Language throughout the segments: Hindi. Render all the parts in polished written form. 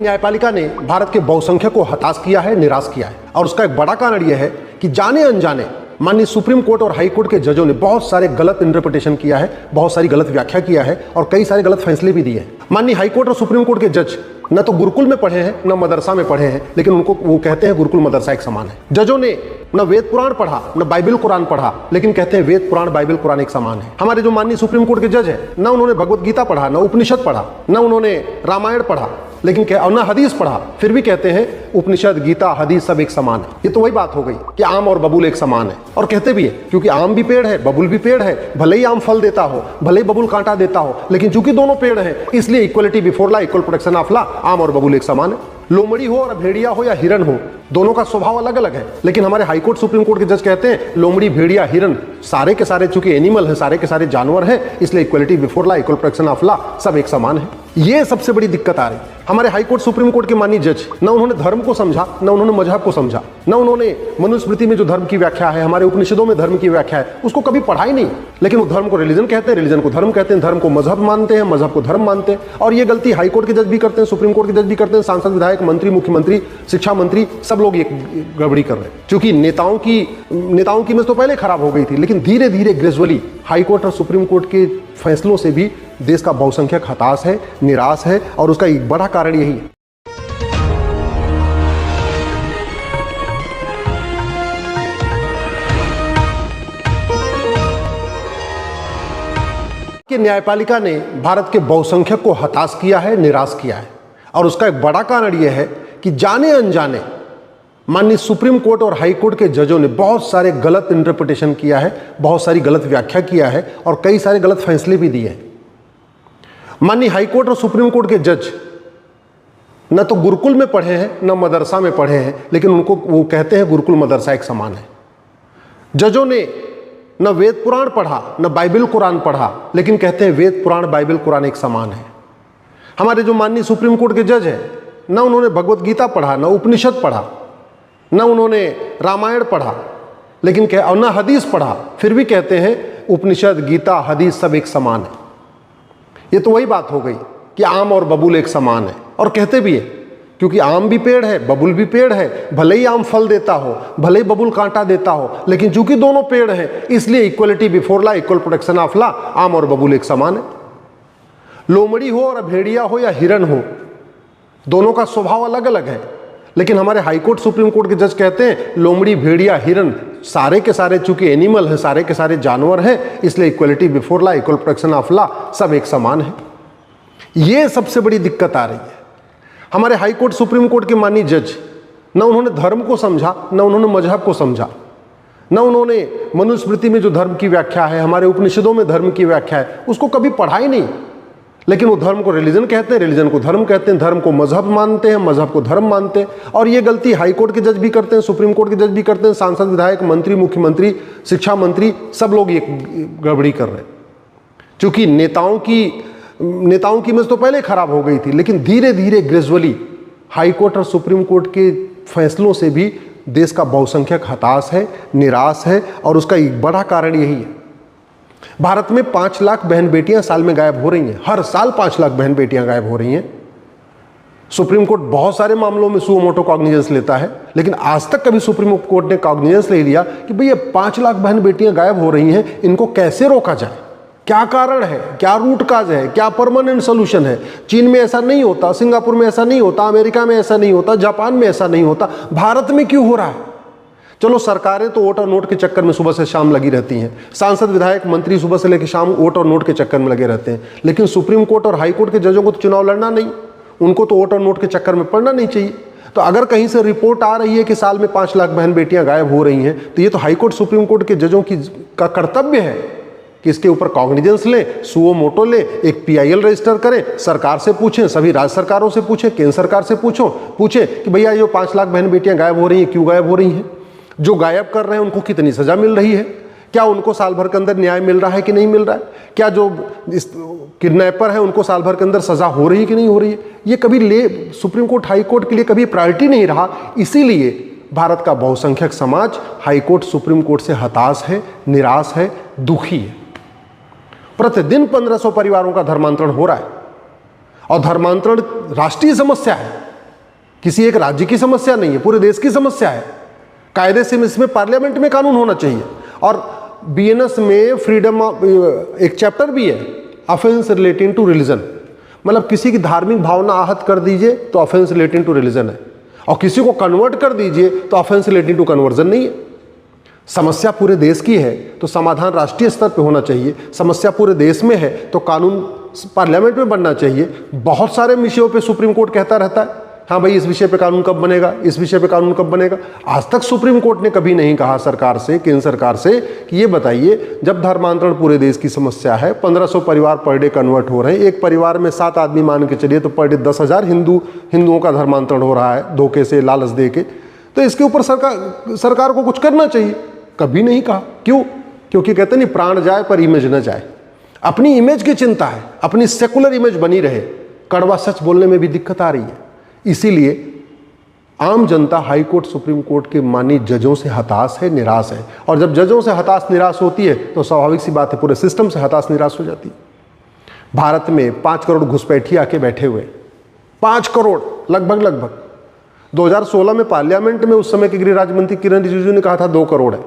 न्यायपालिका ने भारत के बहुसंख्यक को हताश किया है, निराश किया है और उसका एक बड़ा कारण यह है कि जाने अनजाने माननीय सुप्रीम कोर्ट और हाई कोर्ट के जजों ने बहुत सारे गलत इंटरप्रिटेशन किया है, बहुत सारी गलत व्याख्या किया है और कई सारे गलत फैसले भी दिए हैं। माननीय हाई कोर्ट और सुप्रीम कोर्ट के जज न तो गुरुकुल में पढ़े हैं न मदरसा में पढ़े हैं, लेकिन उनको वो कहते हैं गुरुकुल मदरसा एक समान है। जजों ने न वेद पुराण पढ़ा न बाइबल कुरान पढ़ा, लेकिन कहते हैं वेद पुराण बाइबल कुरान एक समान है। हमारे जो माननीय सुप्रीम कोर्ट के जज है, न उन्होंने भगवत गीता पढ़ा, न उपनिषद पढ़ा, न उन्होंने रामायण पढ़ा, लेकिन और ना हदीस पढ़ा, फिर भी कहते हैं उपनिषद गीता हदीस सब एक समान है। ये तो वही बात हो गई कि आम और बबूल एक समान है। और कहते भी है क्योंकि आम भी पेड़ है, बबूल भी पेड़ है, भले ही आम फल देता हो, भले ही बबूल कांटा देता हो, लेकिन चूंकि दोनों पेड़ हैं इसलिए equality before law, equal protection of law, आम और बबूल एक समान है। लोमड़ी हो और भेड़िया हो या हिरन हो, दोनों का स्वभाव अलग अलग है, लेकिन हमारे हाई कोर्ट सुप्रीम कोर्ट के जज कहते हैं लोमड़ी भेड़िया हिरन सारे के सारे चूंकि एनिमल है, सारे के सारे जानवर हैं, इसलिए equality before law, equal protection of law, सब एक समान है। ये सबसे बड़ी दिक्कत आ रही है। हमारे हाई कोर्ट सुप्रीम कोर्ट के माननीय जज न उन्होंने धर्म को समझा, न उन्होंने मजहब को समझा, न उन्होंने मनुस्मृति में जो धर्म की व्याख्या है, हमारे उपनिषदों में धर्म की व्याख्या है, उसको कभी पढ़ा ही नहीं। लेकिन वो धर्म को रिलीजन कहते हैं, रिलीजन को धर्म कहते हैं, धर्म को मजहब मानते हैं, मजहब को धर्म मानते हैं। और ये गलती हाई कोर्ट के जज भी करते हैं, सुप्रीम कोर्ट के जज भी करते हैं, सांसद विधायक मंत्री मुख्यमंत्री शिक्षा मंत्री सब लोग ये गड़बड़ी कर रहे हैं। क्योंकि नेताओं की इमेज तो पहले खराब हो गई थी, लेकिन धीरे धीरे ग्रेजुअली हाई कोर्ट और सुप्रीम कोर्ट के फैसलों से भी देश का बहुसंख्यक हताश है, निराश है और उसका एक बड़ा कारण यही है। कि न्यायपालिका ने भारत के बहुसंख्यक को हताश किया है, निराश किया है और उसका एक बड़ा कारण यह है कि जाने अनजाने माननीय सुप्रीम कोर्ट और हाई कोर्ट के जजों ने बहुत सारे गलत इंटरप्रिटेशन किया है, बहुत सारी गलत व्याख्या किया है और कई सारे गलत फैसले भी दिए हैं। माननीय हाई कोर्ट और सुप्रीम कोर्ट के जज न तो गुरुकुल में पढ़े हैं न मदरसा में पढ़े हैं, लेकिन उनको वो कहते हैं गुरुकुल मदरसा एक समान है। जजों ने न वेद पुराण पढ़ा न बाइबल कुरान पढ़ा, लेकिन कहते हैं वेद पुराण बाइबल कुरान एक समान है। हमारे जो माननीय सुप्रीम कोर्ट के जज हैं, न उन्होंने भगवत गीता पढ़ा, न उपनिषद पढ़ा, न उन्होंने रामायण पढ़ा, लेकिन और न हदीस पढ़ा, फिर भी कहते हैं उपनिषद गीता हदीस सब एक समान है। ये तो वही बात हो गई कि आम और बबूल एक समान है। और कहते भी है क्योंकि आम भी पेड़ है, बबूल भी पेड़ है, भले ही आम फल देता हो, भले ही बबूल कांटा देता हो, लेकिन चूंकि दोनों पेड़ हैं इसलिए equality before law, equal protection of law, आम और बबूल एक समान है। लोमड़ी हो और भेड़िया हो या हिरन हो, दोनों का स्वभाव अलग अलग है, लेकिन हमारे हाई कोर्ट सुप्रीम कोर्ट के जज कहते हैं लोमड़ी भेड़िया हिरन सारे के सारे चूंकि एनिमल है, सारे के सारे जानवर हैं, इसलिए equality before law, equal protection of law, सब एक समान है। ये सबसे बड़ी दिक्कत आ रही है। हमारे हाई कोर्ट सुप्रीम कोर्ट के माननीय जज न उन्होंने धर्म को समझा, न उन्होंने मजहब को समझा, न उन्होंने मनुस्मृति में जो धर्म की व्याख्या है, हमारे उपनिषदों में धर्म की व्याख्या है, उसको कभी पढ़ा ही नहीं। लेकिन वो धर्म को रिलीजन कहते हैं, रिलीजन को धर्म कहते हैं, धर्म को मजहब मानते हैं, मजहब को धर्म मानते हैं। और ये गलती हाई कोर्ट के जज भी करते हैं, सुप्रीम कोर्ट के जज भी करते हैं, सांसद विधायक मंत्री मुख्यमंत्री शिक्षा मंत्री सब लोग ये गड़बड़ी कर रहे हैं। क्योंकि नेताओं की इमेज तो पहले खराब हो गई थी, लेकिन धीरे धीरे ग्रेजुअली हाई कोर्ट और सुप्रीम कोर्ट के फैसलों से भी देश का बहुसंख्यक हताश है, निराश है और उसका एक बड़ा कारण यही है। भारत में 5 लाख बहन बेटियां साल में गायब हो रही हैं, हर साल 5 लाख बहन बेटियां गायब हो रही हैं। सुप्रीम कोर्ट बहुत सारे मामलों में सुओ मोटो कॉग्निजेंस लेता है, लेकिन आज तक कभी सुप्रीम कोर्ट ने कॉग्निजेंस ले लिया कि भई ये 5 लाख बहन बेटियां गायब हो रही हैं, इनको कैसे रोका जाए, क्या कारण है, क्या रूट काज है, क्या परमानेंट सोल्यूशन है। चीन में ऐसा नहीं होता, सिंगापुर में ऐसा नहीं होता, अमेरिका में ऐसा नहीं होता, जापान में ऐसा नहीं होता, भारत में क्यों हो रहा है। चलो सरकारें तो वोट और नोट के चक्कर में सुबह से शाम लगी रहती हैं, सांसद विधायक मंत्री सुबह से लेकर शाम वोट और नोट के चक्कर में लगे रहते हैं, लेकिन सुप्रीम कोर्ट और हाई कोर्ट के जजों को तो चुनाव लड़ना नहीं, उनको तो वोट और नोट के चक्कर में पड़ना नहीं चाहिए। तो अगर कहीं से रिपोर्ट आ रही है कि साल में 5 लाख बहन बेटियां गायब हो रही हैं, तो ये तो हाई कोर्ट सुप्रीम कोर्ट के जजों का कर्तव्य है कि इसके ऊपर कॉग्निजेंस लें, सुओ मोटो लें, एक PIL रजिस्टर करें, सरकार से पूछें, सभी राज्य सरकारों से पूछें, केंद्र सरकार से पूछें कि भैया जो 5 लाख बहन बेटियां गायब हो रही हैं क्यों गायब हो रही हैं, जो गायब कर रहे हैं उनको कितनी सजा मिल रही है, क्या उनको साल भर के अंदर न्याय मिल रहा है कि नहीं मिल रहा है, क्या जो किडनैपर है उनको साल भर के अंदर सजा हो रही है कि नहीं हो रही है। ये कभी सुप्रीम कोर्ट हाई कोर्ट के लिए कभी प्रायोरिटी नहीं रहा। इसीलिए भारत का बहुसंख्यक समाज हाई कोर्ट सुप्रीम कोर्ट से हताश है, निराश है, दुखी है। प्रतिदिन 1500 परिवारों का धर्मांतरण हो रहा है और धर्मांतरण राष्ट्रीय समस्या है, किसी एक राज्य की समस्या नहीं है, पूरे देश की समस्या है। कायदे से इसमें पार्लियामेंट में कानून होना चाहिए। और बीएनएस में फ्रीडम ऑफ एक चैप्टर भी है, ऑफेंस रिलेटिंग टू रिलीजन, मतलब किसी की धार्मिक भावना आहत कर दीजिए तो ऑफेंस रिलेटिंग टू रिलीजन है, और किसी को कन्वर्ट कर दीजिए तो ऑफेंस रिलेटिंग टू कन्वर्जन नहीं है। समस्या पूरे देश की है तो समाधान राष्ट्रीय स्तर पे होना चाहिए। समस्या पूरे देश में है तो कानून पार्लियामेंट में बनना चाहिए। बहुत सारे विषयों पे सुप्रीम कोर्ट कहता रहता है, हाँ भाई इस विषय पे कानून कब बनेगा, इस विषय पे कानून कब बनेगा। आज तक सुप्रीम कोर्ट ने कभी नहीं कहा सरकार से, केंद्र सरकार से कि ये बताइए, जब धर्मांतरण पूरे देश की समस्या है, 1500 परिवार पर डे कन्वर्ट हो रहे हैं, एक परिवार में 7 आदमी मान के चलिए तो पर डे 10,000 हिंदुओं का धर्मांतरण हो रहा है धोखे से, लालच दे के, तो इसके ऊपर सरकार को कुछ करना चाहिए। कभी नहीं कहा। क्यों? क्योंकि कहते नहीं प्राण जाए पर इमेज न जाए। अपनी इमेज की चिंता है, अपनी सेकुलर इमेज बनी रहे। कड़वा सच बोलने में भी दिक्कत आ रही है। इसीलिए आम जनता हाई कोर्ट, सुप्रीम कोर्ट के माननीय जजों से हताश है, निराश है। और जब जजों से हताश निराश होती है तो स्वाभाविक सी बात है पूरे सिस्टम से हताश निराश हो जाती है। भारत में 5 करोड़ घुसपैठी आके बैठे हुए, 5 करोड़ लगभग 2016 में पार्लियामेंट में उस समय के गृह राज्य मंत्री किरण रिजिजू ने कहा था 2 करोड़ है,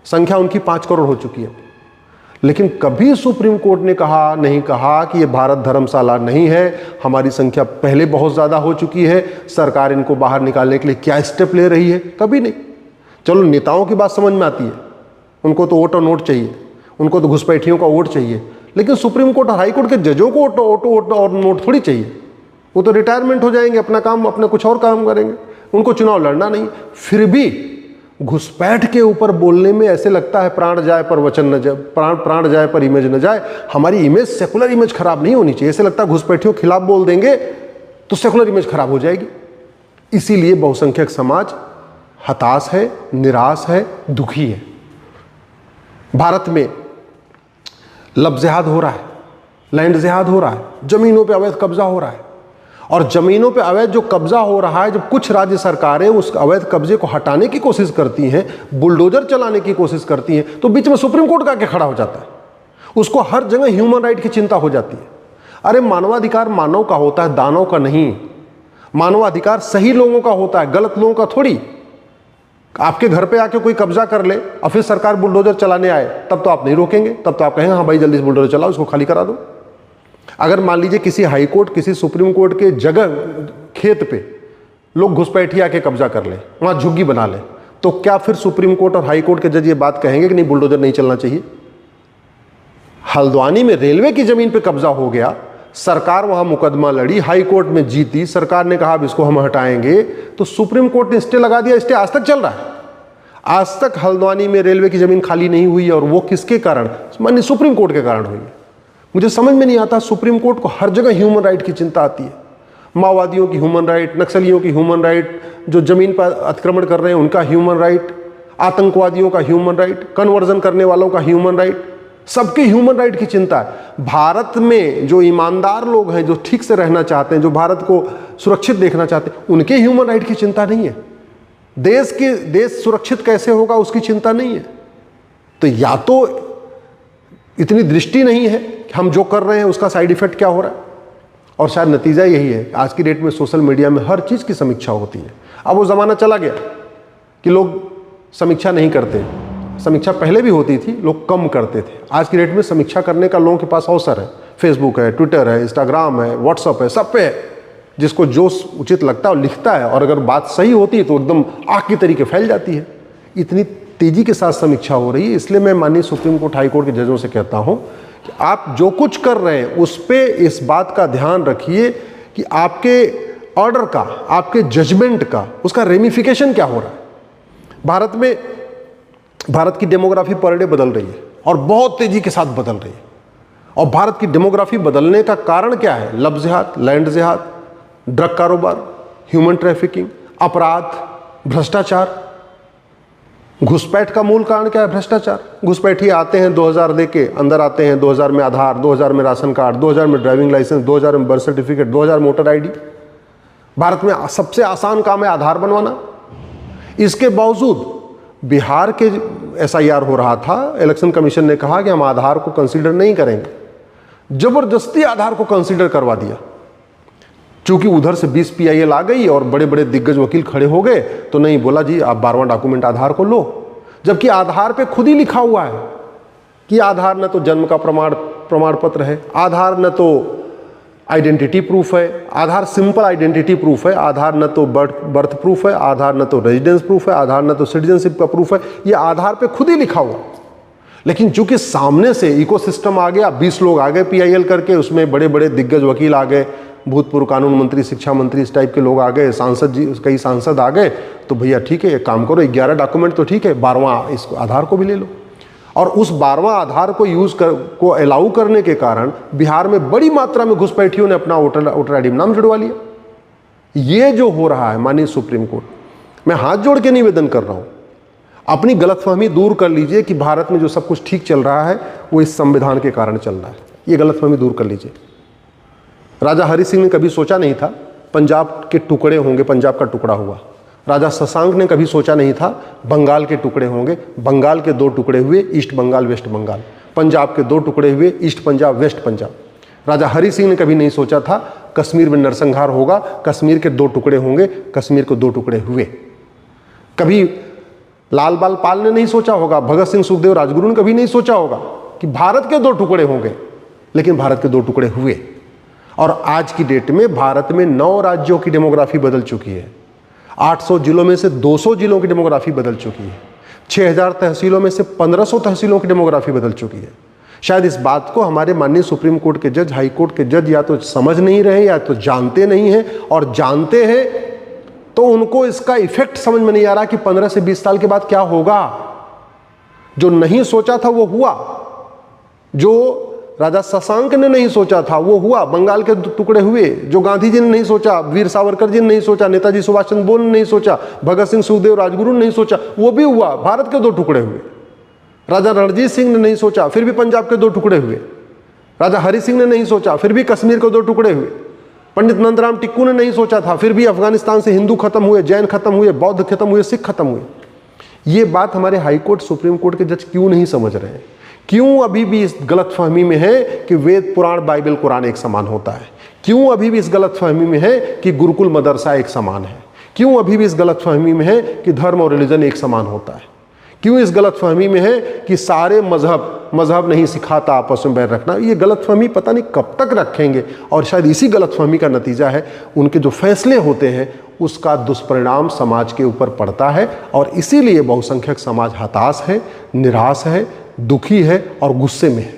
संख्या उनकी 5 करोड़ हो चुकी है। लेकिन कभी सुप्रीम कोर्ट ने नहीं कहा कि ये भारत धर्मशाला नहीं है, हमारी संख्या पहले बहुत ज़्यादा हो चुकी है, सरकार इनको बाहर निकालने के लिए क्या स्टेप ले रही है। कभी नहीं। चलो नेताओं की बात समझ में आती है, उनको तो वोट और नोट चाहिए, उनको तो घुसपैठियों का वोट चाहिए। लेकिन सुप्रीम कोर्ट और हाई कोर्ट के जजों को वोट और नोट थोड़ी चाहिए। वो तो रिटायरमेंट हो जाएंगे, अपना काम, अपना कुछ और काम करेंगे, उनको चुनाव लड़ना नहीं। फिर भी घुसपैठ के ऊपर बोलने में ऐसे लगता है प्राण जाए पर वचन न जाए, प्राण जाए पर इमेज न जाए। हमारी इमेज, सेकुलर इमेज खराब नहीं होनी चाहिए। ऐसे लगता है घुसपैठियों के खिलाफ बोल देंगे तो सेकुलर इमेज खराब हो जाएगी। इसीलिए बहुसंख्यक समाज हताश है, निराश है, दुखी है। भारत में लब जिहाद हो रहा है, लैंड जिहाद हो रहा है, जमीनों पे अवैध कब्जा हो रहा है। और जमीनों पे अवैध जो कब्जा हो रहा है, जब कुछ राज्य सरकारें उस अवैध कब्जे को हटाने की कोशिश करती हैं, बुलडोजर चलाने की कोशिश करती हैं, तो बीच में सुप्रीम कोर्ट का क्या खड़ा हो जाता है। उसको हर जगह ह्यूमन राइट की चिंता हो जाती है। अरे मानवाधिकार मानव का होता है, दानव का नहीं। मानवाधिकार सही लोगों का होता है, गलत लोगों का थोड़ी। आपके घर पे आके कोई कब्जा कर ले और फिर सरकार बुलडोजर चलाने आए, तब तो आप नहीं रोकेंगे, तब तो आप कहेंगे हाँ भाई जल्दी से बुलडोजर चलाओ, इसको खाली करा दो। अगर मान लीजिए किसी हाई कोर्ट, किसी सुप्रीम कोर्ट के जगह खेत पे लोग घुसपैठी आके कब्जा कर ले, वहां झुग्गी बना ले, तो क्या फिर सुप्रीम कोर्ट और हाई कोर्ट के जज ये बात कहेंगे कि नहीं बुलडोजर नहीं चलना चाहिए? हल्द्वानी में रेलवे की जमीन पे कब्जा हो गया, सरकार वहां मुकदमा लड़ी, हाई कोर्ट में जीती, सरकार ने कहा अब इसको हम हटाएंगे, तो सुप्रीम कोर्ट ने स्टे लगा दिया। स्टे आज तक चल रहा है। आज तक हल्द्वानी में रेलवे की जमीन खाली नहीं हुई, और वो किसके कारण? माननीय सुप्रीम कोर्ट के कारण हुई है। मुझे समझ में नहीं आता, सुप्रीम कोर्ट को हर जगह ह्यूमन राइट की चिंता आती है। माओवादियों की ह्यूमन राइट, नक्सलियों की ह्यूमन राइट, जो जमीन पर अतिक्रमण कर रहे हैं उनका ह्यूमन राइट, आतंकवादियों का ह्यूमन राइट, कन्वर्जन करने वालों का ह्यूमन राइट, सबके ह्यूमन राइट की चिंता है। भारत में जो ईमानदार लोग हैं, जो ठीक से रहना चाहते हैं, जो भारत को सुरक्षित देखना चाहते हैं, उनके ह्यूमन राइट की चिंता नहीं है। देश सुरक्षित कैसे होगा उसकी चिंता नहीं है। तो या तो इतनी दृष्टि नहीं है कि हम जो कर रहे हैं उसका साइड इफेक्ट क्या हो रहा है, और शायद नतीजा यही है। आज की डेट में सोशल मीडिया में हर चीज़ की समीक्षा होती है। अब वो ज़माना चला गया कि लोग समीक्षा नहीं करते। समीक्षा पहले भी होती थी, लोग कम करते थे। आज की डेट में समीक्षा करने का लोगों के पास अवसर है। फेसबुक है, ट्विटर है, इंस्टाग्राम है, व्हाट्सअप है, सब पे है। जिसको जो उचित लगता है वो लिखता है, और अगर बात सही होती है तो एकदम आग की तरीके फैल जाती है। इतनी तेजी के साथ समीक्षा हो रही है। इसलिए मैं माननीय सुप्रीम कोर्ट, हाई कोर्ट के जजों से कहता हूं कि आप जो कुछ कर रहे हैं उस पे इस बात का ध्यान रखिए कि आपके ऑर्डर का, आपके जजमेंट का, उसका रेमिफिकेशन क्या हो रहा है। भारत की डेमोग्राफी पर डे बदल रही है, और बहुत तेजी के साथ बदल रही है। और भारत की डेमोग्राफी बदलने का कारण क्या है? लब जिहाद, लैंड जिहाद, ड्रग कारोबार, ह्यूमन ट्रैफिकिंग, अपराध, भ्रष्टाचार। घुसपैठ का मूल कारण क्या है? भ्रष्टाचार। घुसपैठी आते हैं 2000 दे के, अंदर आते हैं 2000 में आधार, 2000 में राशन कार्ड, 2000 में ड्राइविंग लाइसेंस, 2000 में birth certificate, 2000 motor ID. Bharat में सबसे आसान काम है आधार बनवाना। इसके बावजूद बिहार के SIR हो रहा था, इलेक्शन कमीशन ने कहा कि हम आधार को कंसीडर नहीं करेंगे। जबरदस्ती आधार को कंसीडर करवा दिया। चूंकि उधर से 20 PIL आ गई और बड़े बड़े दिग्गज वकील खड़े हो गए, तो नहीं बोला जी आप 12वां डॉक्यूमेंट आधार को लो, जबकि आधार पे खुद ही लिखा हुआ है कि आधार न तो जन्म का प्रमाण पत्र है, आधार न तो आइडेंटिटी प्रूफ है, आधार सिंपल आइडेंटिटी प्रूफ है, आधार न तो बर्थ प्रूफ है, आधार न तो रेजिडेंस प्रूफ है, आधार न तो सिटीजनशिप का प्रूफ है, ये आधार पे खुद ही लिखा हुआ। लेकिन चूंकि सामने से इकोसिस्टम आ गया, 20 लोग आ गए PIL करके, उसमें बड़े बड़े दिग्गज वकील आ गए, भूतपूर्व कानून मंत्री, शिक्षा मंत्री, इस टाइप के लोग आ गए, सांसद जी, कई सांसद आ गए, तो भैया ठीक है एक काम करो, 11 डॉक्यूमेंट तो ठीक है, 12वां इस आधार को भी ले लो। और उस 12वां आधार को अलाउ करने के कारण बिहार में बड़ी मात्रा में घुसपैठियों ने अपना वोटर ID में नाम जुड़वा लिया। ये जो हो रहा है माननीय सुप्रीम कोर्ट, मैं हाथ जोड़ के निवेदन कर रहा हूं, अपनी गलतफहमी दूर कर लीजिए कि भारत में जो सब कुछ ठीक चल रहा है वो इस संविधान के कारण चल रहा है, ये गलतफहमी दूर कर लीजिए। राजा हरि सिंह ने कभी सोचा नहीं था पंजाब के टुकड़े होंगे, पंजाब का टुकड़ा हुआ। राजा शशांक ने कभी सोचा नहीं था बंगाल के टुकड़े होंगे, बंगाल के 2 टुकड़े हुए, ईस्ट बंगाल वेस्ट बंगाल। पंजाब के 2 टुकड़े हुए, ईस्ट पंजाब वेस्ट पंजाब। राजा हरि सिंह ने कभी नहीं सोचा था कश्मीर में नरसंहार होगा, कश्मीर के 2 टुकड़े होंगे, कश्मीर को 2 टुकड़े हुए। कभी लाल बाल पाल ने नहीं सोचा होगा, भगत सिंह सुखदेव राजगुरु ने कभी नहीं सोचा होगा कि भारत के 2 टुकड़े होंगे, लेकिन भारत के 2 टुकड़े हुए। और आज की डेट में भारत में 9 राज्यों की डेमोग्राफी बदल चुकी है, 800 जिलों में से 200 जिलों की डेमोग्राफी बदल चुकी है, 6000 तहसीलों में से 1500 तहसीलों की डेमोग्राफी बदल चुकी है। शायद इस बात को हमारे माननीय सुप्रीम कोर्ट के जज, हाई कोर्ट के जज या तो समझ नहीं रहे या तो जानते नहीं हैं, और जानते हैं तो उनको इसका इफेक्ट समझ में नहीं आ रहा कि 15 से 20 साल के बाद क्या होगा। जो नहीं सोचा था वो हुआ, जो राजा शशांक ने नहीं सोचा था वो हुआ, बंगाल के टुकड़े हुए। जो गांधी जी ने नहीं सोचा, वीर सावरकर जी ने नहीं सोचा, नेताजी सुभाष चंद्र बोस ने नहीं सोचा, भगत सिंह सुखदेव राजगुरु ने नहीं सोचा, वो भी हुआ, भारत के 2 टुकड़े हुए। राजा रणजीत सिंह ने नहीं सोचा, फिर भी पंजाब के 2 टुकड़े हुए। राजा हरि सिंह ने नहीं सोचा, फिर भी कश्मीर के 2 टुकड़े हुए। पंडित नंदराम टिक्कू ने नहीं सोचा था, फिर भी अफगानिस्तान से हिंदू खत्म हुए, जैन खत्म हुए, बौद्ध खत्म हुए, सिख खत्म हुए। ये बात हमारे हाई कोर्ट, सुप्रीम कोर्ट के जज क्यों नहीं समझ रहे हैं? क्यों अभी भी इस गलतफहमी में है कि वेद पुराण बाइबल कुरान एक समान होता है? क्यों अभी भी इस गलतफहमी में है कि गुरुकुल मदरसा एक समान है? क्यों अभी भी इस गलतफहमी में है कि धर्म और रिलीजन एक समान होता है? क्यों इस गलतफहमी में है कि सारे मजहब नहीं सिखाता आपस में बैर रखना? ये गलतफहमी पता नहीं कब तक रखेंगे, और शायद इसी गलतफहमी का नतीजा है उनके जो फैसले होते हैं उसका दुष्परिणाम समाज के ऊपर पड़ता है। और इसीलिए बहुसंख्यक समाज हताश है, निराश है, दुखी है और गुस्से में है।